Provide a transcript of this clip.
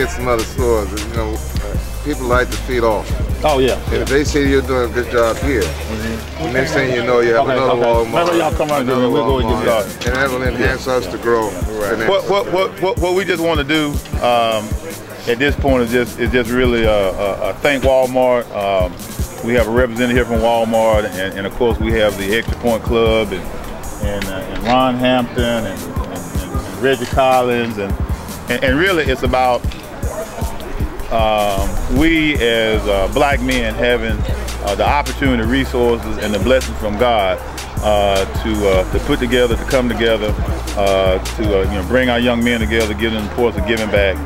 at some other stores. You know, people like to feed off. Oh yeah. And if they see you're doing a good job here, the next thing you know, you have another Walmart. Maybe y'all come out here and we'll go and get started. And that will enhance us to grow. What we just want to do at this point is just really thank Walmart. We have a representative here from Walmart, and of course we have the Extra Point Club and Ron Hampton and Reggie Collins, and really it's about we as black men having the opportunity, resources, and the blessings from God to put together, to come together, to bring our young men together, give them the importance of giving back.